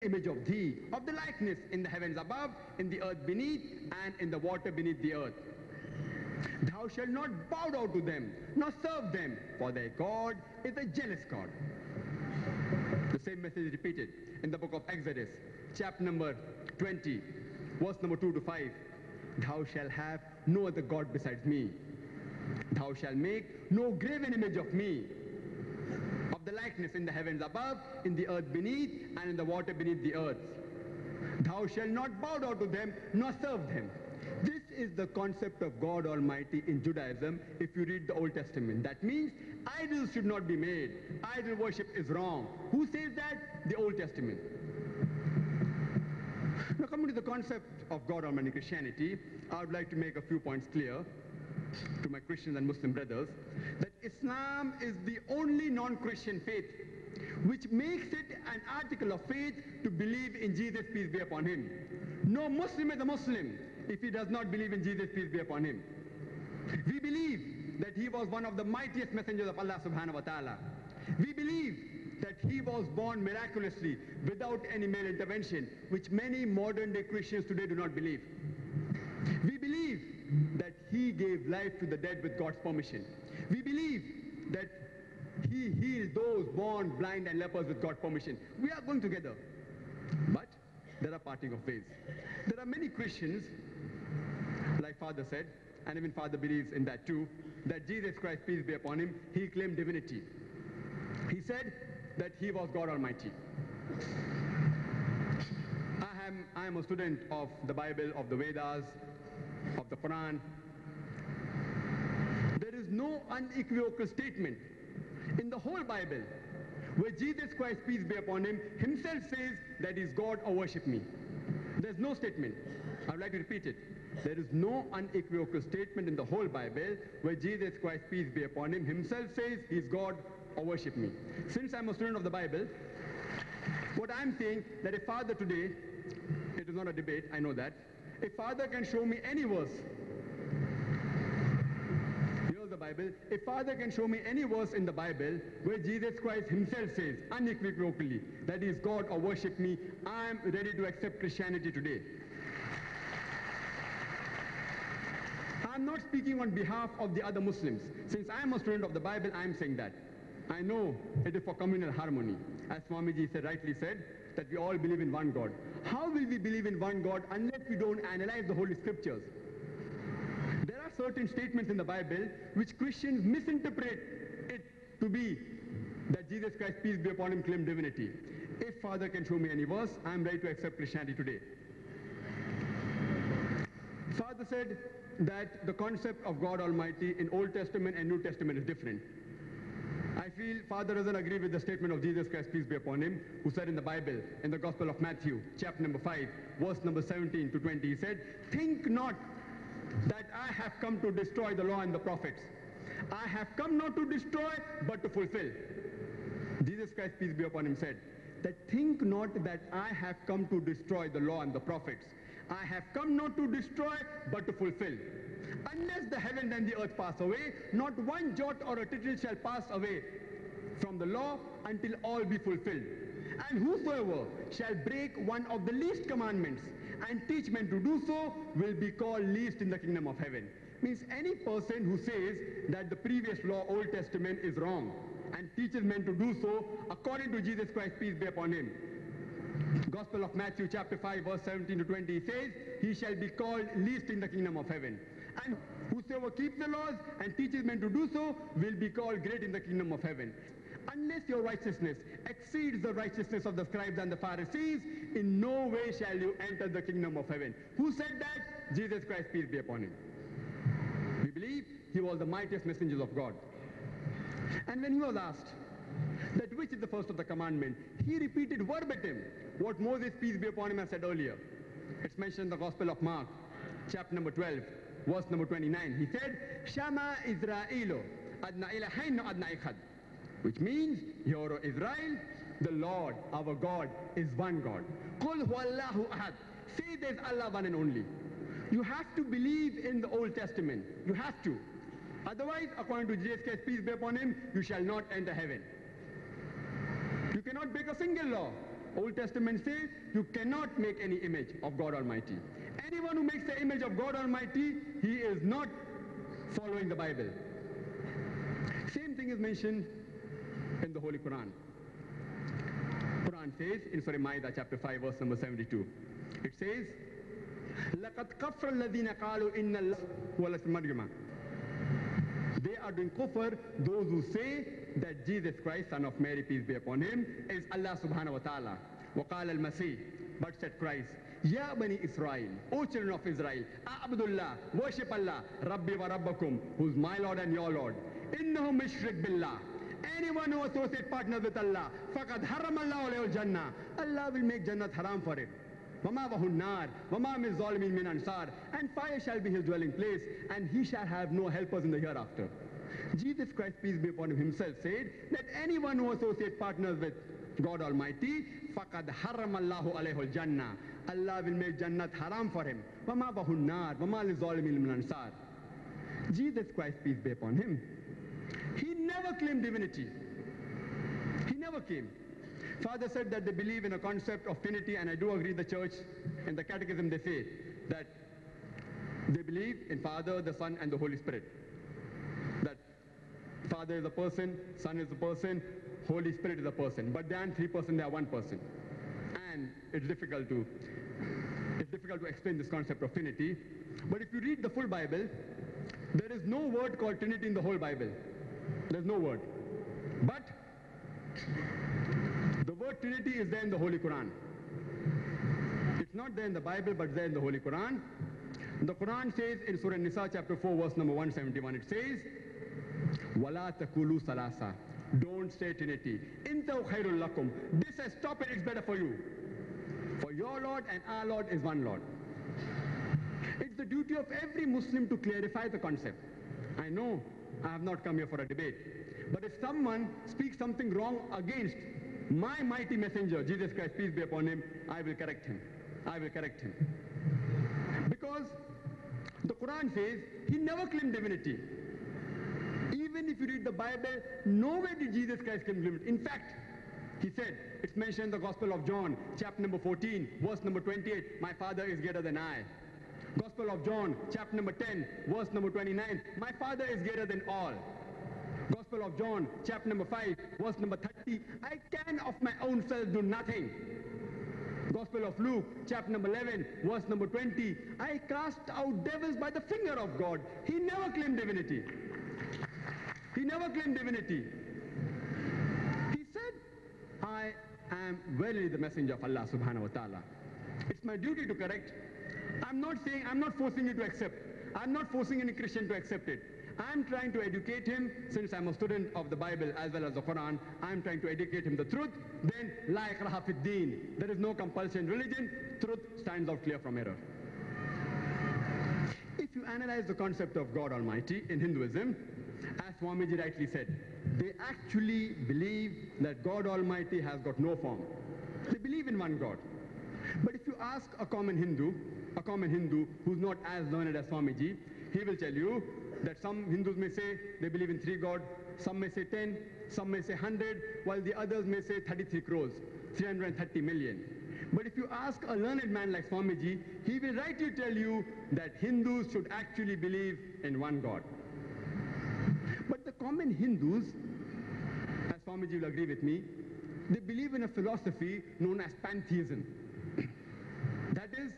image of thee, of the likeness in the heavens above, in the earth beneath, and in the water beneath the earth. Thou shalt not bow down to them, nor serve them, for their God is a jealous God. The same message is repeated in the book of Exodus, chapter number 20, verse number 2 to 5. Thou shalt have no other God besides me. Thou shalt make no graven image of me, of the likeness in the heavens above, in the earth beneath, and in the water beneath the earth. Thou shalt not bow down to them, nor serve them. This is the concept of God Almighty in Judaism if you read the Old Testament. That means idols should not be made. Idol worship is wrong. Who says that? The Old Testament. Now coming to the concept of God Almighty Christianity, I would like to make a few points clear to my Christians and Muslim brothers that Islam is the only non-Christian faith which makes it an article of faith to believe in Jesus, peace be upon him. No Muslim is a Muslim if he does not believe in Jesus, peace be upon him. We believe that he was one of the mightiest messengers of Allah subhanahu wa ta'ala. We believe that he was born miraculously without any male intervention, which many modern day Christians today do not believe. We believe that he gave life to the dead with God's permission. We believe that he healed those born blind and lepers with God's permission. We are going together. But there are parting of ways. There are many Christians, like Father said, and even Father believes in that too, that Jesus Christ, peace be upon him, he claimed divinity. He said that he was God Almighty. I am a student of the Bible, of the Vedas, of the Quran. There is no unequivocal statement in the whole Bible where Jesus Christ, peace be upon him, himself says that he's God or worship me. There's no statement. I would like to repeat it. There is no unequivocal statement in the whole Bible where Jesus Christ, peace be upon him, himself says he's God or worship me. Since I'm a student of the Bible, what I'm saying that if Father today, it is not a debate, I know that, if Father can show me any verse, here's the Bible, if Father can show me any verse in the Bible where Jesus Christ himself says unequivocally that he is God or worship me, I'm ready to accept Christianity today. I'm not speaking on behalf of the other Muslims. Since I'm a student of the Bible, I'm saying that. I know it is for communal harmony. As Swamiji rightly said, that we all believe in one God. How will we believe in one God unless we don't analyze the Holy Scriptures? There are certain statements in the Bible which Christians misinterpret it to be that Jesus Christ, peace be upon him, claimed divinity. If Father can show me any verse, I'm ready to accept Christianity today. Father said that the concept of God Almighty in Old Testament and New Testament is different. I feel Father doesn't agree with the statement of Jesus Christ, peace be upon him, who said in the Bible, in the Gospel of Matthew, chapter number 5, verse number 17 to 20, he said, think not that I have come to destroy the law and the prophets. I have come not to destroy, but to fulfill. Jesus Christ, peace be upon him, said, that think not that I have come to destroy the law and the prophets. I have come not to destroy, but to fulfill. Unless the heaven and the earth pass away, not one jot or a tittle shall pass away from the law until all be fulfilled. And whosoever shall break one of the least commandments and teach men to do so will be called least in the kingdom of heaven. Means any person who says that the previous law, Old Testament, is wrong and teaches men to do so according to Jesus Christ, peace be upon him. Gospel of Matthew chapter 5 verse 17 to 20 says, he shall be called least in the kingdom of heaven. And whosoever keeps the laws and teaches men to do so will be called great in the kingdom of heaven. Unless your righteousness exceeds the righteousness of the scribes and the Pharisees, in no way shall you enter the kingdom of heaven. Who said that? Jesus Christ, peace be upon him. We believe he was the mightiest messenger of God. And when he was asked that which is the first of the commandment, he repeated verbatim what Moses, peace be upon him, has said earlier. It's mentioned in the Gospel of Mark, chapter number 12, verse number 29. He said, Shama Israelo, adna ilahainu adna ikhad. Which means, hear, O Israel, the Lord, our God, is one God. Qul huwallahu ahad. Say there's Allah one and only. You have to believe in the Old Testament. You have to. Otherwise, according to Jesus Christ, peace be upon him, you shall not enter heaven. You cannot break a single law. Old Testament says you cannot make any image of God Almighty. Anyone who makes the image of God Almighty, he is not following the Bible. Same thing is mentioned in the Holy Quran. Quran says in Surah Ma'idah chapter 5 verse number 72. It says, لَقَدْ كَفْرَ الَّذِينَ قَالُوا إِنَّ اللَّهَ هُوَ الْمَرْيَمَ. They are doing kufr, those who say that Jesus Christ, son of Mary, peace be upon him, is Allah subhanahu wa ta'ala. وَقَالَ الْمَسِيحِ. But said Christ, Ya Bani Israel, O children of Israel, A'budullah, worship Allah, Rabbi wa Rabbakum, who's my Lord and your Lord. Innahu mishrik billah. Anyone who associates partners with Allah, faqad haram Allah alayhi al-jannah. Allah will make Jannat haram for him. وَمَا وَهُ النَّارِ وَمَا مِنْ ظَالِمٍ مِنْ أَنصَارٍ. And fire shall be his dwelling place, and he shall have no helpers in the hereafter. Jesus Christ, peace be upon him, himself said that anyone who associates partners with God Almighty, faqad haram Allahu alayhi al-jannah. Allah will make Jannat haram for him. وَمَا وَهُ النَّارِ وَمَا لِلظَّالِمِينَ مِنْ أَنصَارٍ. Jesus Christ, peace be upon him, he never claimed divinity. He never came. Father said that they believe in a concept of Trinity, and I do agree the church in the catechism they say that they believe in Father, the Son and the Holy Spirit. That Father is a person, Son is a person, Holy Spirit is a person. But they aren't three persons, they are one person. And it's difficult to explain this concept of Trinity. But if you read the full Bible, there is no word called Trinity in the whole Bible. There's no word. But the word Trinity is there in the Holy Quran. It's not there in the Bible, but there in the Holy Quran. The Quran says in Surah Nisa chapter 4 verse number 171, it says, وَلَا تَقُولُوا ثَلَاثًا. Don't say Trinity. إِنْتَوْ خَيْرٌ لَكُمْ. This says, stop it, it's better for you. For your Lord and our Lord is one Lord. It's the duty of every Muslim to clarify the concept. I know I have not come here for a debate. But if someone speaks something wrong against my mighty messenger, Jesus Christ, peace be upon him, I will correct him. I will correct him. Because the Quran says he never claimed divinity. Even if you read the Bible, nowhere did Jesus Christ claim divinity. In fact, he said, it's mentioned in the Gospel of John, chapter number 14, verse number 28, my Father is greater than I. Gospel of John, chapter number 10, verse number 29, my Father is greater than all. Gospel of John, chapter number 5, verse number 30, I can of my own self do nothing. Gospel of Luke, chapter number 11, verse number 20, I cast out devils by the finger of God. He never claimed divinity. He never claimed divinity. He said, I am verily the messenger of Allah subhanahu wa ta'ala. It's my duty to correct. I'm not forcing you to accept. I'm not forcing any Christian to accept it. I'm trying to educate him, since I'm a student of the Bible as well as the Quran, I'm trying to educate him the truth. Then, la ikraha fid deen. There is no compulsion in religion. Truth stands out clear from error. If you analyze the concept of God Almighty in Hinduism, as Swamiji rightly said, they actually believe that God Almighty has got no form. They believe in one God. But if you ask a common Hindu who's not as learned as Swamiji, he will tell you that some Hindus may say they believe in 3 gods, some may say 10, some may say 100, while the others may say 33 crores, 330 million. But if you ask a learned man like Swamiji, he will rightly tell you that Hindus should actually believe in one God. But the common Hindus, as Swamiji will agree with me, they believe in a philosophy known as pantheism. That is,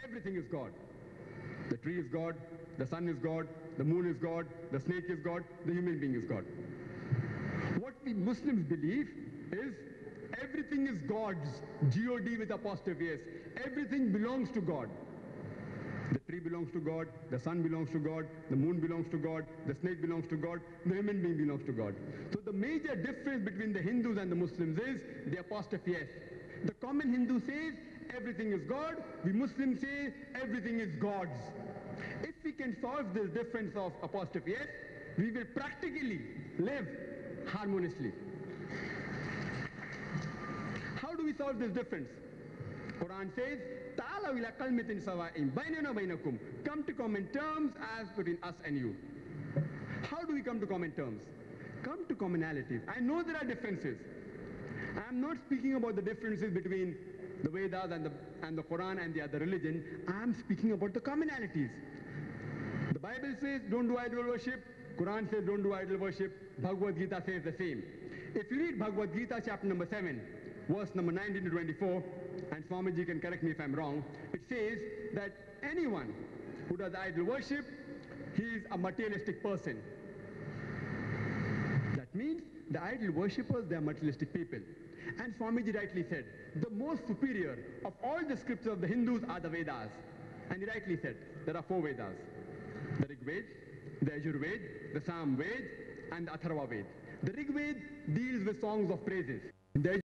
everything is God. The tree is God, the sun is God, the moon is God, the snake is God, the human being is God. What we Muslims believe is everything is God's, G-O-D with apostrophe S. Everything belongs to God. The tree belongs to God, the sun belongs to God, the moon belongs to God, the snake belongs to God, the human being belongs to God. So the major difference between the Hindus and the Muslims is the apostrophe S. The common Hindu says everything is God, we Muslims say everything is God's. If we can solve this difference of apostrophe S, we will practically live harmoniously. How do we solve this difference? Quran says, "Ta'alaw ila kalmatin sawa'in baynana wa baynakum." Come to common terms as between us and you. How do we come to common terms? Come to commonalities. I know there are differences. I'm not speaking about the differences between the Vedas and the Quran and the other religion. I'm speaking about the commonalities. The Bible says don't do idol worship. Quran says don't do idol worship. Bhagavad Gita says the same. If you read Bhagavad Gita chapter number 7, verse number 19 to 24, and Swamiji can correct me if I'm wrong, it says that anyone who does idol worship, he is a materialistic person. That means the idol worshippers, they are materialistic people. And Swamiji rightly said, the most superior of all the scriptures of the Hindus are the Vedas. And he rightly said, there are 4 Vedas. The Rig Veda, the Yajur-Veda, the Sam Veda, and the Atharva Veda. The Rig Veda deals with songs of praises. The